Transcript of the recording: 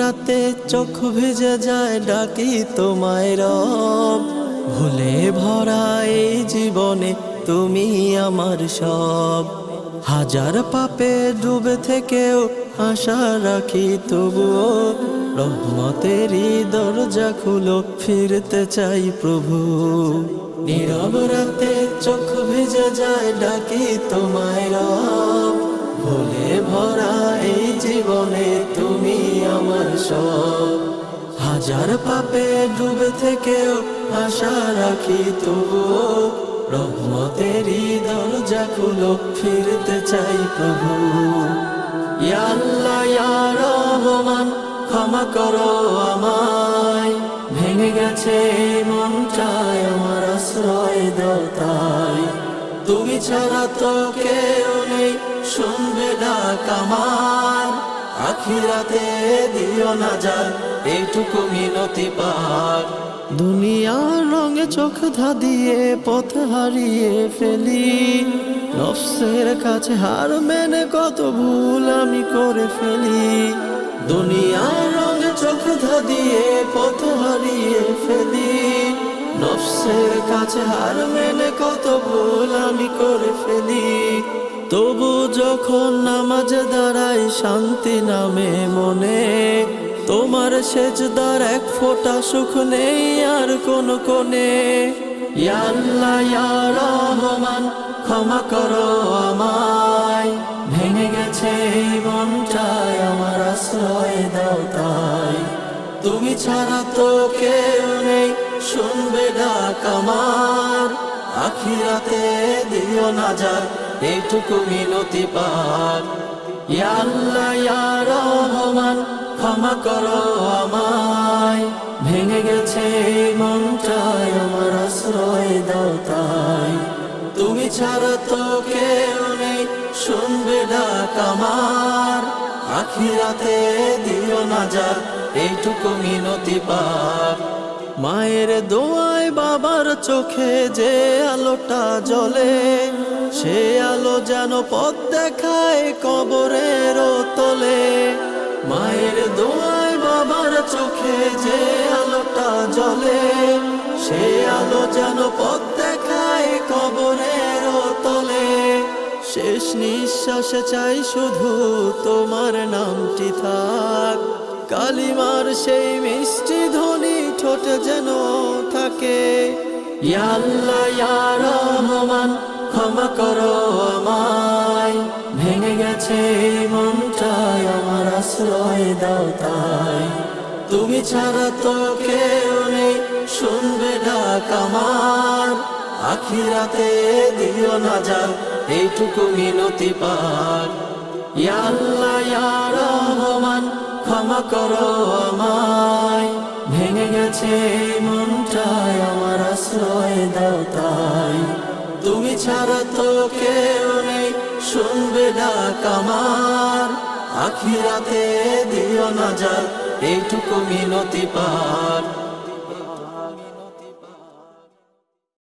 রাতে চোখ ভিজে যায় ডাকি তোমায় রব, ভুলে ভরা এই জীবনে তুমি আমার সব। হাজার পাপে ডুবে থেকেও আশা রাখি তবুও, রহমতেরই দরজা খুলো ফিরতে চাই প্রভু। নীরব রাতে চোখ ভিজে যায় ডাকি তোমায় রব, ভুলে ভরা এই জীবনে তুমি আমার সব। হাজার পাপে ডুবে থেকেও আশা রাখি তবুও, রহমতেরই দরজা খুলো ফিরতে চাই প্রভু। ইয়া আল্লাহ ইয়া রহমান ক্ষমা করো আমায়, ভেঙে গেছে এই মনটায় আমার আশ্রয় দাও তাই। তুমি ছাড়া তো কেউ নেই শুনবে ডাক আমার, আখিরাতে দিও না যান এইটুকু মিনতি পাক। দুনিয়ার রঙে চোখ ধাঁধিয়ে পথ হারিয়ে ফেলি, নফসের কাছে হার মেনে কত ভুল আমি করে ফেলি। দুনিয়ার রঙে চোখ ধাঁধিয়ে পথ হারিয়ে ফেলি, নফসের কাছে হার মেনে কত ভুল আমি করে ফেলি। তবু যখন নামাজে দাঁড়াই শান্তি নামে মনে, তোমার সেজদার এক ফোঁটা সুখ নেই আর কোন কোণে। ইয়া আল্লাহ ইয়া রহমান ক্ষমা করো আমায়, ভেঙে গেছে এই মনটায় আমার আশ্রয় দাও তাই। তুমি ছাড়া তো কেউ নেই শুনবে ডাক আমার, আখিরাতে দিও না যান এইটুকু মিনতি পাক। ইয়া আল্লাহ ইয়া রহমান ক্ষমা করো আমায়, ভেঙে গেছে এই মনটায় আমার আশ্রয় দাও তাই। তুমি ছাড়া তো কেউ নেই শুনবে ডাক আমার, আখিরাতে দিও না যান এইটুকু মিনতি পাক। মায়ের দোয়ায় বাবার চোখে যে আলোটা জ্বলে, সে আলো যেন পথ দেখায় কবরের তলে। মায়ের দোয়ায় বাবার চোখে যে আলোটা জ্বলে, সে আলো যেন পথ দেখায় কবরের তলে। শেষ নিঃশ্বাসে চাই শুধু তোমার নামটি থাক, কালিমার সেই মিষ্টি ধ্বনি ঠোঁটে যেন থাকে। ইয়া আল্লাহ ইয়া রহমান ক্ষমা করো আমায়, ভেঙে গেছে এই মনটায় আমার আশ্রয় দাও তাই। তুমি ছাড়া তো কেউ নেই শুনবে ডাক আমার, আখিরাতে দিও না যান এইটুকু মিনতি পাক। ইয়া আল্লাহ ইয়া রহমান ক্ষমা করো আমায়, ভেঙে গেছে এই মনটায় আমার আশ্রয় দাও তাই। তুমি ছাড়া তো কেউ নেই শুনবে ডাক আমার, আখিরাতে দিও না যান এইটুকু মিনতি পাক।